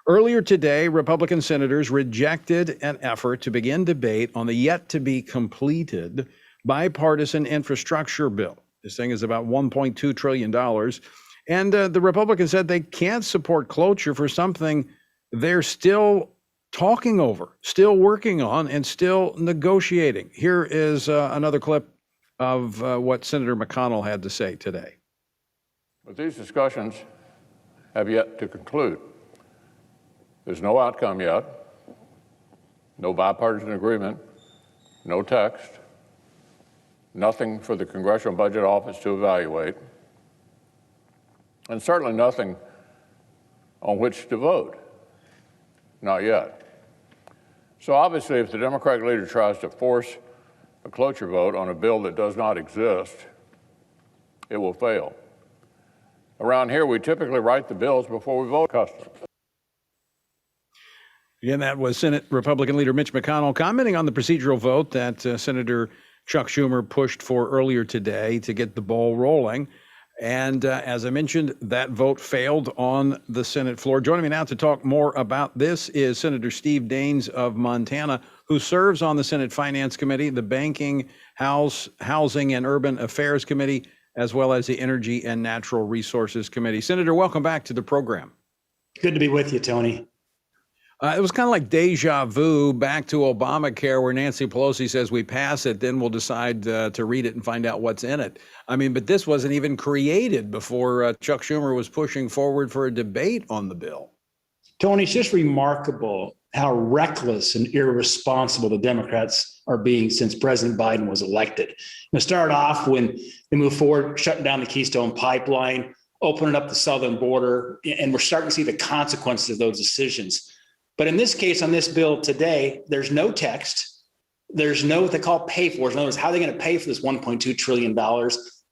Earlier today, Republican senators rejected an effort to begin debate on the yet-to-be-completed bipartisan infrastructure bill. This thing is about $1.2 trillion. And the Republicans said they can't support cloture for something they're still talking over, still working on, and still negotiating. Here is another clip of what Senator McConnell had to say today. But these discussions have yet to conclude. There's no outcome yet, no bipartisan agreement, no text, nothing for the Congressional Budget Office to evaluate, and certainly nothing on which to vote. Not yet. So obviously, if the Democratic leader tries to force a cloture vote on a bill that does not exist, it will fail. Around here, we typically write the bills before we vote. Customs. Again, that was Senate Republican leader Mitch McConnell commenting on the procedural vote that Senator Chuck Schumer pushed for earlier today to get the ball rolling. And as I mentioned, that vote failed on the Senate floor. Joining me now to talk more about this is Senator Steve Daines of Montana, who serves on the Senate Finance Committee, the Banking, Housing and Urban Affairs Committee, as well as the Energy and Natural Resources Committee. Senator, welcome back to the program. Good to be with you, Tony. It was kind of like deja vu back to Obamacare, where Nancy Pelosi says we pass it, then we'll decide to read it and find out what's in it. I mean, but this wasn't even created before Chuck Schumer was pushing forward for a debate on the bill. Tony, it's just remarkable how reckless and irresponsible the Democrats are being since President Biden was elected. It started off when they moved forward, shutting down the Keystone Pipeline, opening up the southern border, and we're starting to see the consequences of those decisions. But in this case, on this bill today, there's no text. There's no what they call pay for. In other words, how are they going to pay for this $1.2 trillion?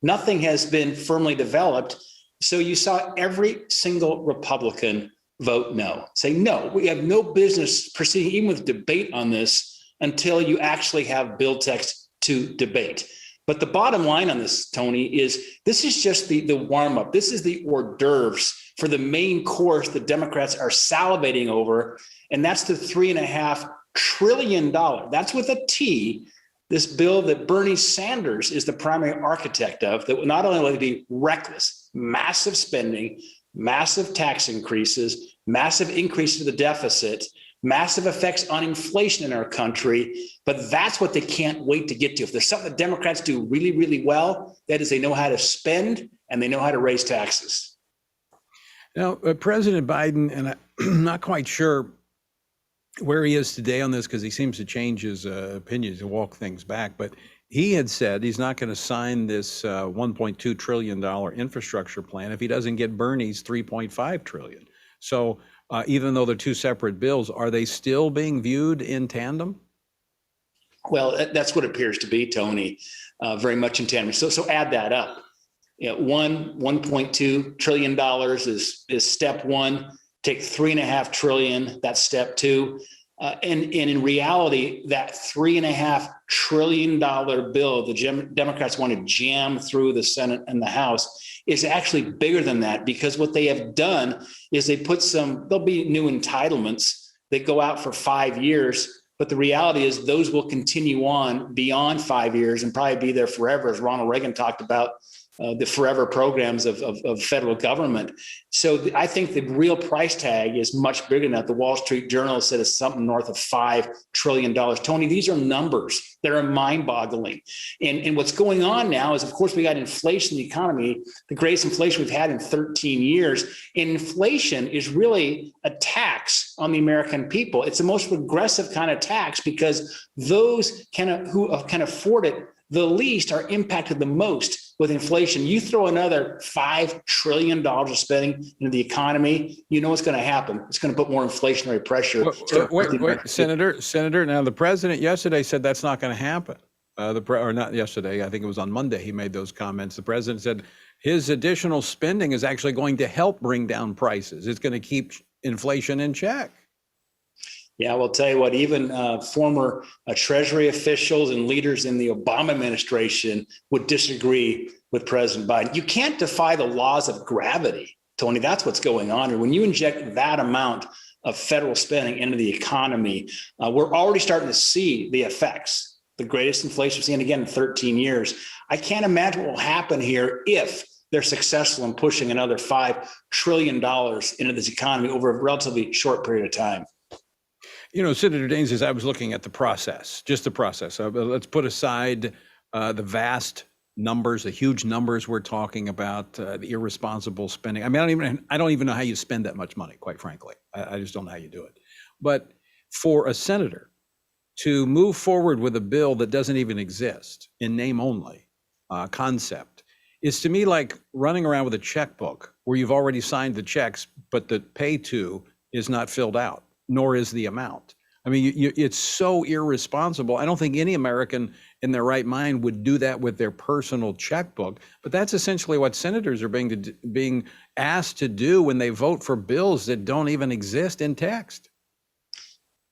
Nothing has been firmly developed. So you saw every single Republican vote no, say no. We have no business proceeding even with debate on this until you actually have bill text to debate. But the bottom line on this, Tony, is this is just the warm up. This is the hors d'oeuvres for the main course the Democrats are salivating over. And that's the $3.5 trillion. That's with a T, this bill that Bernie Sanders is the primary architect of, that will not only be reckless, massive spending, massive tax increases, massive increase to the deficit, massive effects on inflation in our country. But that's what they can't wait to get to. If there's something the Democrats do really, really well, that is they know how to spend and they know how to raise taxes. Now, President Biden, and I'm not quite sure where he is today on this because he seems to change his opinions and walk things back, but he had said he's not going to sign this $1.2 trillion infrastructure plan if he doesn't get Bernie's $3.5 trillion. So even though they're two separate bills, are they still being viewed in tandem? Well, that's what it appears to be, Tony, very much in tandem. So add that up. $1.2 trillion is step one. Take $3.5 trillion, that's step two. And in reality, that $3.5 trillion bill the Democrats want to jam through the Senate and the House is actually bigger than that, because what they have done is they put there'll be new entitlements that go out for 5 years. But the reality is those will continue on beyond 5 years and probably be there forever, as Ronald Reagan talked about. The forever programs of federal government. So I think the real price tag is much bigger than that. The Wall Street Journal said it's something north of $5 trillion. Tony, these are numbers that are mind-boggling. And what's going on now is, of course, we got inflation in the economy, the greatest inflation we've had in 13 years. And inflation is really a tax on the American people. It's the most regressive kind of tax because those who can afford it the least are impacted the most with inflation. You throw another $5 trillion of spending into the economy, you know what's going to happen. It's going to put more inflationary pressure. Wait, Senator. Now, the president yesterday said that's not going to happen. Or not yesterday, I think it was on Monday he made those comments. The president said his additional spending is actually going to help bring down prices. It's going to keep inflation in check. Yeah, well, I'll tell you what, even former Treasury officials and leaders in the Obama administration would disagree with President Biden. You can't defy the laws of gravity, Tony. That's what's going on here. When you inject that amount of federal spending into the economy. We're already starting to see the effects, the greatest inflation we've seen again in 13 years. I can't imagine what will happen here if they're successful in pushing another $5 trillion into this economy over a relatively short period of time. You know, Senator Daines, as I was looking at the process, just the process, let's put aside the vast numbers, the huge numbers we're talking about, the irresponsible spending. I mean, I don't even know how you spend that much money, quite frankly. I just don't know how you do it. But for a senator to move forward with a bill that doesn't even exist in name only, concept, is to me like running around with a checkbook where you've already signed the checks, but the pay to is not filled out, nor is the amount. I mean, it's so irresponsible. I don't think any American in their right mind would do that with their personal checkbook, but that's essentially what senators are being asked to do when they vote for bills that don't even exist in text.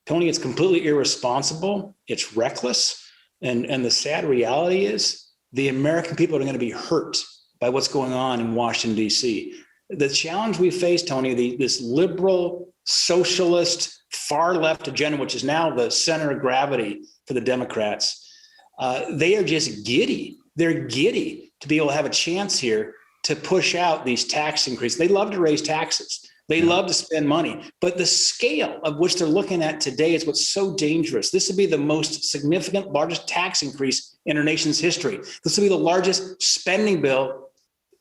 Tony, it's completely irresponsible. It's reckless. And the sad reality is the American people are going to be hurt by what's going on in Washington, D.C. The challenge we face, Tony, this liberal, socialist, far left agenda, which is now the center of gravity for the Democrats, they are just giddy. They're giddy to be able to have a chance here to push out these tax increases. They love to raise taxes. They love to spend money, but the scale of which they're looking at today is what's so dangerous. This would be the most significant, largest tax increase in our nation's history. This will be the largest spending bill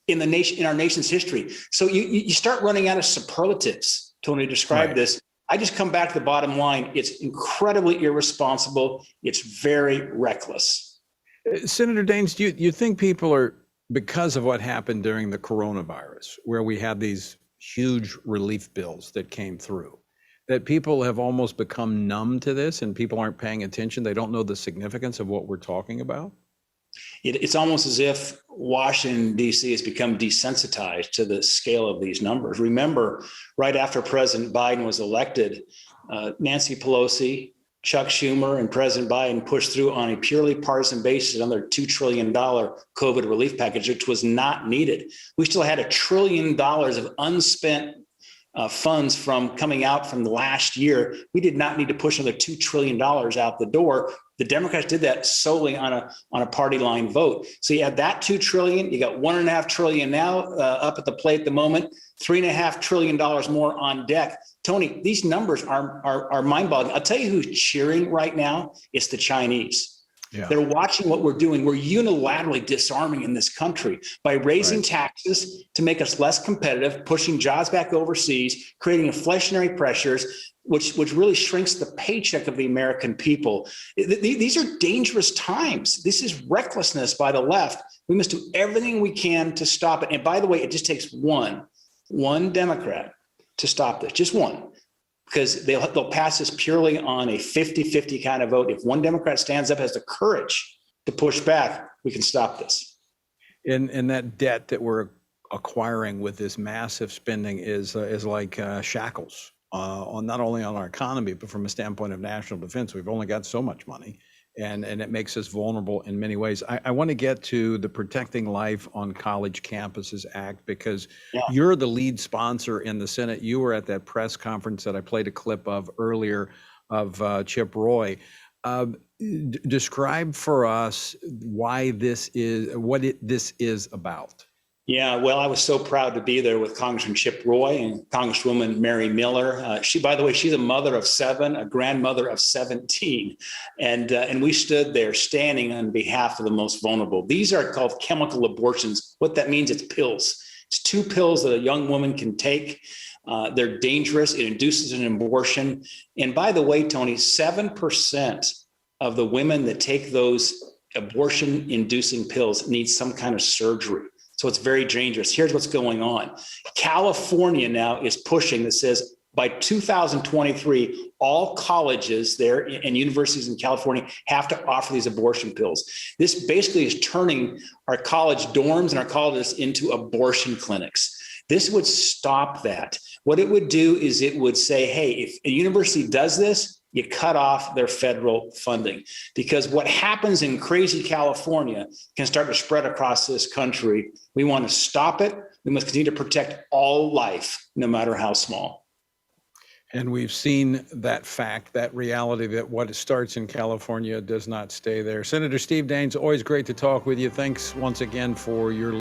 in our nation's history. So you start running out of superlatives, Tony, to describe this. I just come back to the bottom line. It's incredibly irresponsible. It's very reckless. Senator Daines, do you think people are, because of what happened during the coronavirus, where we had these huge relief bills that came through, that people have almost become numb to this and people aren't paying attention? They don't know the significance of what we're talking about? It's almost as if Washington, D.C. has become desensitized to the scale of these numbers. Remember, right after President Biden was elected, Nancy Pelosi, Chuck Schumer, and President Biden pushed through on a purely partisan basis another $2 trillion COVID relief package, which was not needed. We still had $1 trillion of unspent funds from coming out from the last year. We did not need to push another $2 trillion out the door. The Democrats did that solely on a party line vote. So you had that $2 trillion. You got $1.5 trillion now up at the plate at the moment. $3.5 trillion more on deck. Tony, these numbers are mind-boggling. I'll tell you who's cheering right now. It's the Chinese. Yeah. They're watching what we're doing. We're unilaterally disarming in this country by raising taxes to make us less competitive, pushing jobs back overseas, creating inflationary pressures, which really shrinks the paycheck of the American people. These are dangerous times. This is recklessness by the left. We must do everything we can to stop it. And by the way, it just takes one Democrat to stop this, just one. Because they'll pass this purely on a 50-50 kind of vote. If one Democrat stands up, has the courage to push back, we can stop this. And that debt that we're acquiring with this massive spending is like shackles on not only on our economy, but from a standpoint of national defense. We've only got so much money, and it makes us vulnerable in many ways. I want to get to the Protecting Life on College Campuses Act, because you're the lead sponsor in the Senate. You were at that press conference that I played a clip of earlier of Chip Roy. Describe for us why this is, this is about. Yeah, well, I was so proud to be there with Congressman Chip Roy and Congresswoman Mary Miller. She, by the way, she's a mother of 7, a grandmother of 17. And we stood there standing on behalf of the most vulnerable. These are called chemical abortions. What that means, it's pills. It's 2 pills that a young woman can take. They're dangerous. It induces an abortion. And by the way, Tony, 7% of the women that take those abortion-inducing pills need some kind of surgery. So it's very dangerous. Here's what's going on. California now is pushing that says by 2023, all colleges there and universities in California have to offer these abortion pills. This basically is turning our college dorms and our colleges into abortion clinics. This would stop that. What it would do is it would say, hey, if a university does this, you cut off their federal funding, because what happens in crazy California can start to spread across this country. We want to stop it. We must continue to protect all life, no matter how small. And we've seen that fact, that reality, that what starts in California does not stay there. Senator Steve Daines, always great to talk with you. Thanks once again for your